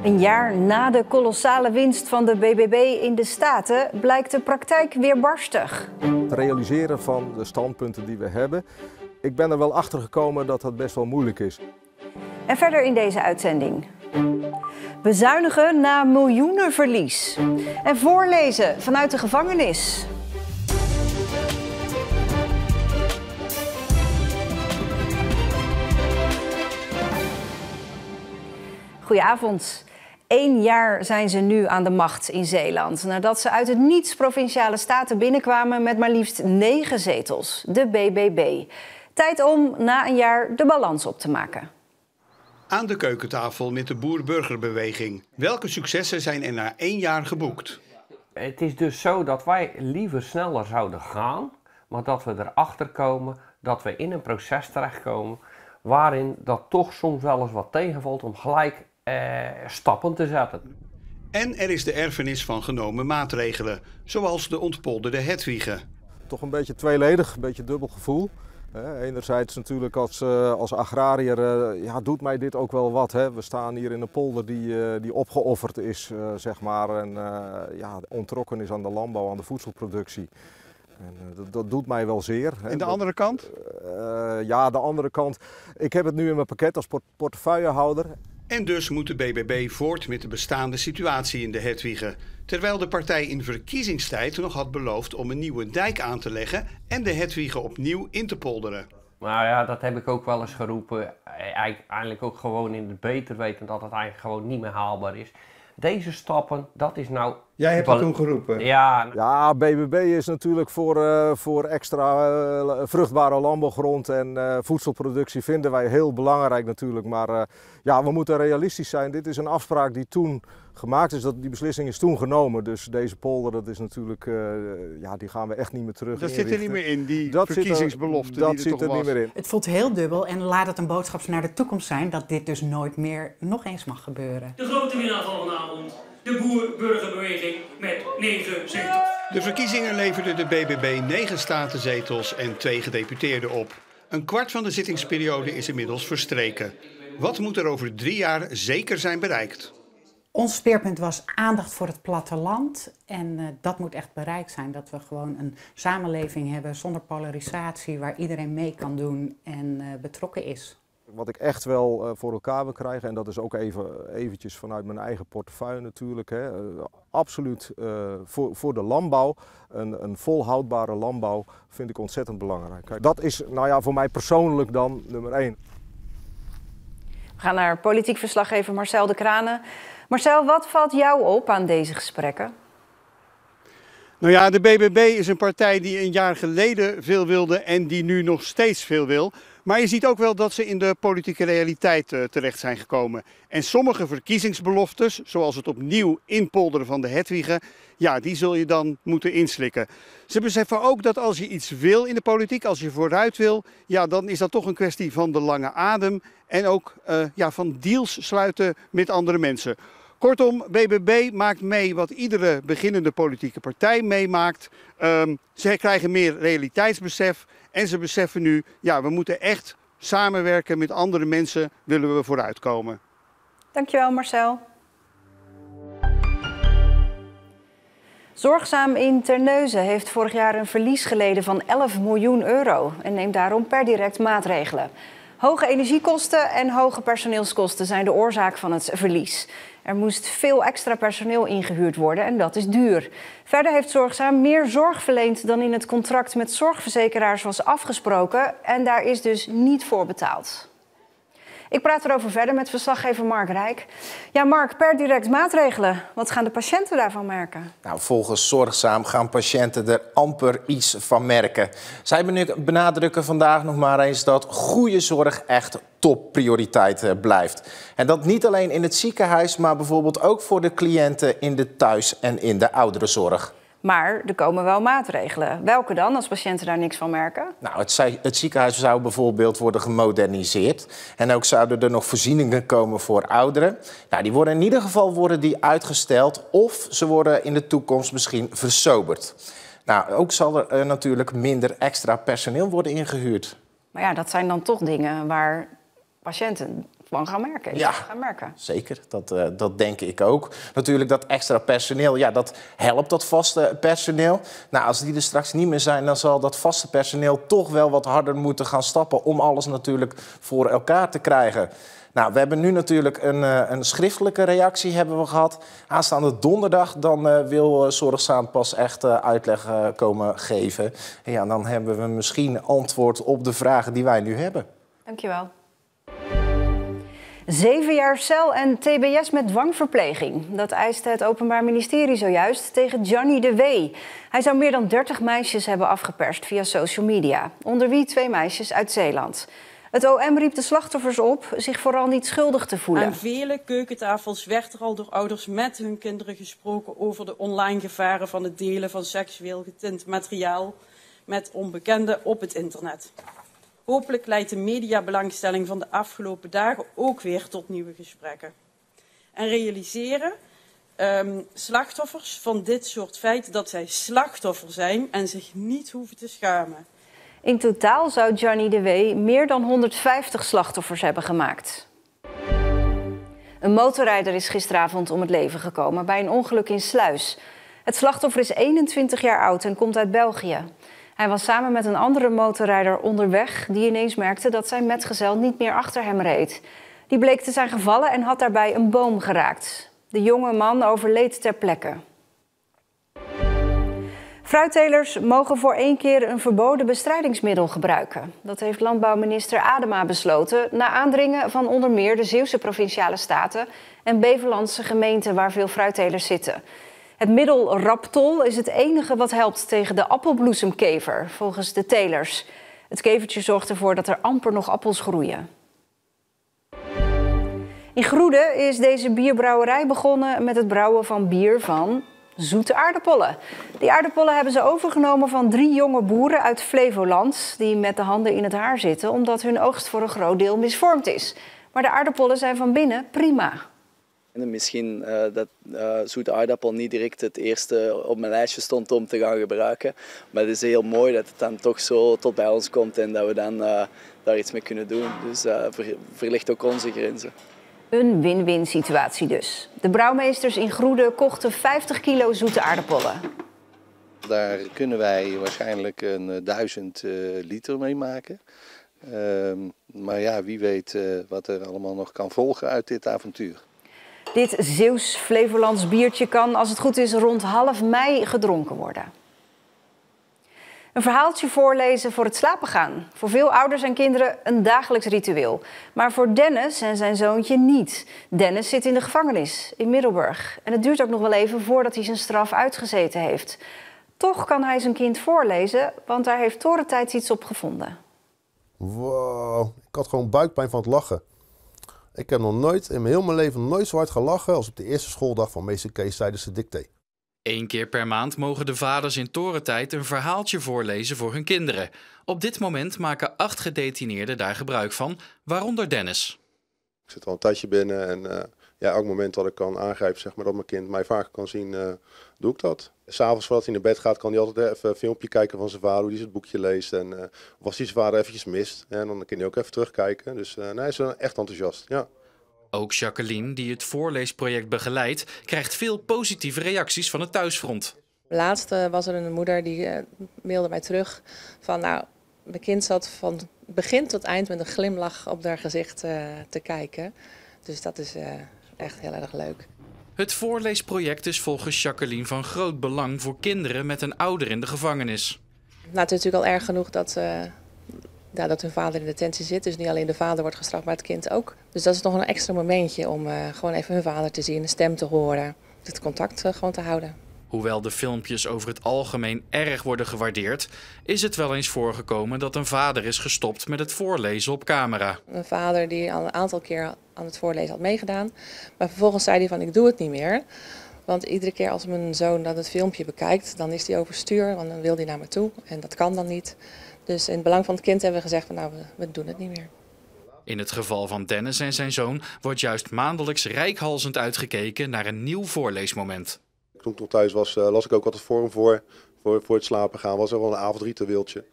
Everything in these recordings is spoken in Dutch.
Een jaar na de kolossale winst van de BBB in de Staten blijkt de praktijk weerbarstig. Het realiseren van de standpunten die we hebben. Ik ben er wel achter gekomen dat dat best wel moeilijk is. En verder in deze uitzending. Bezuinigen na miljoenenverlies. En voorlezen vanuit de gevangenis. Goedenavond. 1 jaar zijn ze nu aan de macht in Zeeland, nadat ze uit het niets Provinciale Staten binnenkwamen met maar liefst 9 zetels, de BBB. Tijd om na een jaar de balans op te maken. Aan de keukentafel met de boer-burgerbeweging. Welke successen zijn er na 1 jaar geboekt? Het is dus zo dat wij liever sneller zouden gaan, maar dat we erachter komen dat we in een proces terechtkomen waarin dat toch soms wel eens wat tegenvalt om gelijk stappen te zetten. En er is de erfenis van genomen maatregelen, zoals de ontpolderde Hedwige. Toch een beetje tweeledig, een beetje dubbel gevoel. Enerzijds natuurlijk als agrariër doet mij dit ook wel wat. Hè. We staan hier in een polder die opgeofferd is, zeg maar, en onttrokken is aan de landbouw, aan de voedselproductie. En dat doet mij wel zeer. En de andere kant? De andere kant. Ik heb het nu in mijn pakket als portefeuillehouder. En dus moet de BBB voort met de bestaande situatie in de Hedwige. Terwijl de partij in verkiezingstijd nog had beloofd om een nieuwe dijk aan te leggen en de Hedwige opnieuw in te polderen. Nou ja, dat heb ik ook wel eens geroepen. Eigenlijk ook gewoon in het beter weten dat het eigenlijk gewoon niet meer haalbaar is. Deze stappen, dat is nou... Jij hebt het toen geroepen? Ja, BBB is natuurlijk voor extra vruchtbare landbouwgrond en voedselproductie vinden wij heel belangrijk natuurlijk. Maar we moeten realistisch zijn. Dit is een afspraak die toen gemaakt is, die beslissing is toen genomen. Dus deze polder, dat is natuurlijk, die gaan we echt niet meer terug Dat inrichten. zit er niet meer in, die verkiezingsbelofte dat die er zit toch er was. niet meer in. Het voelt heel dubbel en laat het een boodschap naar de toekomst zijn dat dit dus nooit meer nog eens mag gebeuren. De grote winnaar van vanavond, de boer-burgerbeweging met 9 zetels. De verkiezingen leverden de BBB 9 statenzetels en 2 gedeputeerden op. Een kwart van de zittingsperiode is inmiddels verstreken. Wat moet er over 3 jaar zeker zijn bereikt? Ons speerpunt was aandacht voor het platteland en dat moet echt bereikt zijn. Dat we gewoon een samenleving hebben zonder polarisatie, waar iedereen mee kan doen en betrokken is. Wat ik echt wel voor elkaar wil krijgen, en dat is ook eventjes vanuit mijn eigen portefeuille natuurlijk, absoluut voor de landbouw, een volhoudbare landbouw vind ik ontzettend belangrijk. Dat is voor mij persoonlijk dan nummer 1. We gaan naar politiek verslaggever Marcel de Kranen. Marcel, wat valt jou op aan deze gesprekken? Nou ja, de BBB is een partij die een jaar geleden veel wilde en die nu nog steeds veel wil. Maar je ziet ook wel dat ze in de politieke realiteit terecht zijn gekomen. En sommige verkiezingsbeloftes, zoals het opnieuw inpolderen van de Hedwige, die zul je dan moeten inslikken. Ze beseffen ook dat als je iets wil in de politiek, als je vooruit wil, dan is dat toch een kwestie van de lange adem en ook van deals sluiten met andere mensen. Kortom, BBB maakt mee wat iedere beginnende politieke partij meemaakt. Ze krijgen meer realiteitsbesef en ze beseffen nu, we moeten echt samenwerken met andere mensen, willen we vooruitkomen. Dankjewel Marcel. Zorgzaam in Terneuzen heeft vorig jaar een verlies geleden van 11 miljoen euro en neemt daarom per direct maatregelen. Hoge energiekosten en hoge personeelskosten zijn de oorzaak van het verlies. Er moest veel extra personeel ingehuurd worden en dat is duur. Verder heeft Zorgzaam meer zorg verleend dan in het contract met zorgverzekeraars was afgesproken en daar is dus niet voor betaald. Ik praat erover verder met verslaggever Mark Rijk. Ja, Mark, per direct maatregelen. Wat gaan de patiënten daarvan merken? Nou, volgens Zorgzaam gaan patiënten er amper iets van merken. Zij benadrukken vandaag nog maar eens dat goede zorg echt topprioriteit blijft. En dat niet alleen in het ziekenhuis, maar bijvoorbeeld ook voor de cliënten in de thuis- en in de ouderenzorg. Maar er komen wel maatregelen. Welke dan, als patiënten daar niks van merken? Nou, het ziekenhuis zou bijvoorbeeld worden gemoderniseerd. En ook zouden er nog voorzieningen komen voor ouderen. Nou, die worden in ieder geval uitgesteld of ze worden in de toekomst misschien versoberd. Nou, ook zal er natuurlijk minder extra personeel worden ingehuurd. Maar ja, dat zijn dan toch dingen waar patiënten van gaan merken. Ja, gaan merken. Zeker. Dat denk ik ook. Natuurlijk dat extra personeel, ja, dat helpt dat vaste personeel. Nou, als die er straks niet meer zijn, dan zal dat vaste personeel toch wel wat harder moeten gaan stappen om alles natuurlijk voor elkaar te krijgen. Nou, we hebben nu natuurlijk een schriftelijke reactie hebben we gehad. Aanstaande donderdag dan wil Zorgzaam pas echt uitleg komen geven. En ja, dan hebben we misschien antwoord op de vragen die wij nu hebben. Dankjewel. 7 jaar cel en tbs met dwangverpleging. Dat eiste het Openbaar Ministerie zojuist tegen Gianni de W. Hij zou meer dan 30 meisjes hebben afgeperst via social media. Onder wie 2 meisjes uit Zeeland. Het OM riep de slachtoffers op zich vooral niet schuldig te voelen. Aan vele keukentafels werd er al door ouders met hun kinderen gesproken over de online gevaren van het delen van seksueel getint materiaal met onbekenden op het internet. Hopelijk leidt de mediabelangstelling van de afgelopen dagen ook weer tot nieuwe gesprekken. En realiseren slachtoffers van dit soort feiten dat zij slachtoffer zijn en zich niet hoeven te schamen. In totaal zou Gianni de W. meer dan 150 slachtoffers hebben gemaakt. Een motorrijder is gisteravond om het leven gekomen bij een ongeluk in Sluis. Het slachtoffer is 21 jaar oud en komt uit België. Hij was samen met een andere motorrijder onderweg die ineens merkte dat zijn metgezel niet meer achter hem reed. Die bleek te zijn gevallen en had daarbij een boom geraakt. De jonge man overleed ter plekke. Fruittelers mogen voor 1 keer een verboden bestrijdingsmiddel gebruiken. Dat heeft landbouwminister Adema besloten na aandringen van onder meer de Zeeuwse Provinciale Staten en Bevelandse gemeenten waar veel fruittelers zitten. Het middel Raptol is het enige wat helpt tegen de appelbloesemkever, volgens de telers. Het kevertje zorgt ervoor dat er amper nog appels groeien. In Groede is deze bierbrouwerij begonnen met het brouwen van bier van zoete aardappelen. Die aardappelen hebben ze overgenomen van 3 jonge boeren uit Flevoland die met de handen in het haar zitten omdat hun oogst voor een groot deel misvormd is. Maar de aardappelen zijn van binnen prima. En misschien dat zoete aardappel niet direct het eerste op mijn lijstje stond om te gaan gebruiken. Maar het is heel mooi dat het dan toch zo tot bij ons komt en dat we dan daar iets mee kunnen doen. Dus verlicht ook onze grenzen. Een win-win situatie dus. De brouwmeesters in Groede kochten 50 kilo zoete aardappelen. Daar kunnen wij waarschijnlijk 1000 liter mee maken. Maar ja, wie weet wat er allemaal nog kan volgen uit dit avontuur. Dit Zeeuws-Flevolands biertje kan, als het goed is, rond half mei gedronken worden. Een verhaaltje voorlezen voor het slapen gaan. Voor veel ouders en kinderen een dagelijks ritueel. Maar voor Dennis en zijn zoontje niet. Dennis zit in de gevangenis in Middelburg. En het duurt ook nog wel even voordat hij zijn straf uitgezeten heeft. Toch kan hij zijn kind voorlezen, want daar heeft Torentijds iets op gevonden. Wow, ik had gewoon buikpijn van het lachen. Ik heb nog nooit in heel mijn leven nooit zo hard gelachen als op de eerste schooldag van meester Kees tijdens de dicté. 1 keer per maand mogen de vaders in Torentijd een verhaaltje voorlezen voor hun kinderen. Op dit moment maken 8 gedetineerden daar gebruik van, waaronder Dennis. Ik zit al een tijdje binnen en elk moment dat ik kan aangrijpen, zeg maar, dat mijn kind mij vaker kan zien, doe ik dat. 's Avonds voordat hij naar bed gaat, kan hij altijd even een filmpje kijken van zijn vader, hoe hij het boekje leest. En of als hij zijn vader eventjes mist, dan kan hij ook even terugkijken. Dus hij is echt enthousiast, ja. Ook Jacqueline, die het voorleesproject begeleidt, krijgt veel positieve reacties van het thuisfront. Laatst was er een moeder die mailde mij terug van mijn kind zat van begin tot eind met een glimlach op haar gezicht te kijken. Dus dat is echt heel erg leuk. Het voorleesproject is volgens Jacqueline van groot belang voor kinderen met een ouder in de gevangenis. Het is natuurlijk al erg genoeg dat hun vader in detentie zit. Dus niet alleen de vader wordt gestraft, maar het kind ook. Dus dat is nog een extra momentje om gewoon even hun vader te zien, een stem te horen. Het contact gewoon te houden. Hoewel de filmpjes over het algemeen erg worden gewaardeerd, is het wel eens voorgekomen dat een vader is gestopt met het voorlezen op camera. Een vader die al een aantal keer aan het voorlezen had meegedaan. Maar vervolgens zei hij van ik doe het niet meer. Want iedere keer als mijn zoon dat het filmpje bekijkt, dan is hij overstuur. Want dan wil hij naar me toe en dat kan dan niet. Dus in het belang van het kind hebben we gezegd van we doen het niet meer. In het geval van Dennis en zijn zoon wordt juist maandelijks reikhalzend uitgekeken naar een nieuw voorleesmoment. Toen ik nog thuis was, las ik ook altijd voor het slapen gaan. Was er wel een avondritueeltje.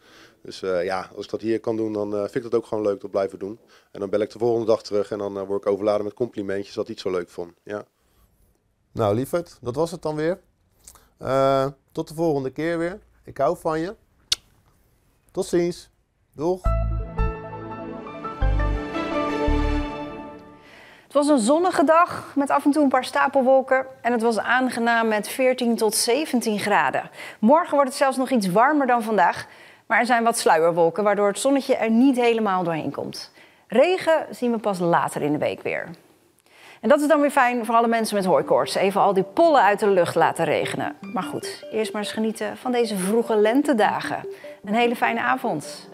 Dus ja, als ik dat hier kan doen, dan vind ik dat ook gewoon leuk te blijven doen. En dan bel ik de volgende dag terug en dan word ik overladen met complimentjes dat hij het zo leuk vond. Ja. Nou lieverd, dat was het dan weer. Tot de volgende keer weer. Ik hou van je. Tot ziens. Doeg. Het was een zonnige dag met af en toe een paar stapelwolken en het was aangenaam met 14 tot 17 graden. Morgen wordt het zelfs nog iets warmer dan vandaag, maar er zijn wat sluierwolken waardoor het zonnetje er niet helemaal doorheen komt. Regen zien we pas later in de week weer. En dat is dan weer fijn voor alle mensen met hooikoorts. Even al die pollen uit de lucht laten regenen. Maar goed, eerst maar eens genieten van deze vroege lentedagen. Een hele fijne avond.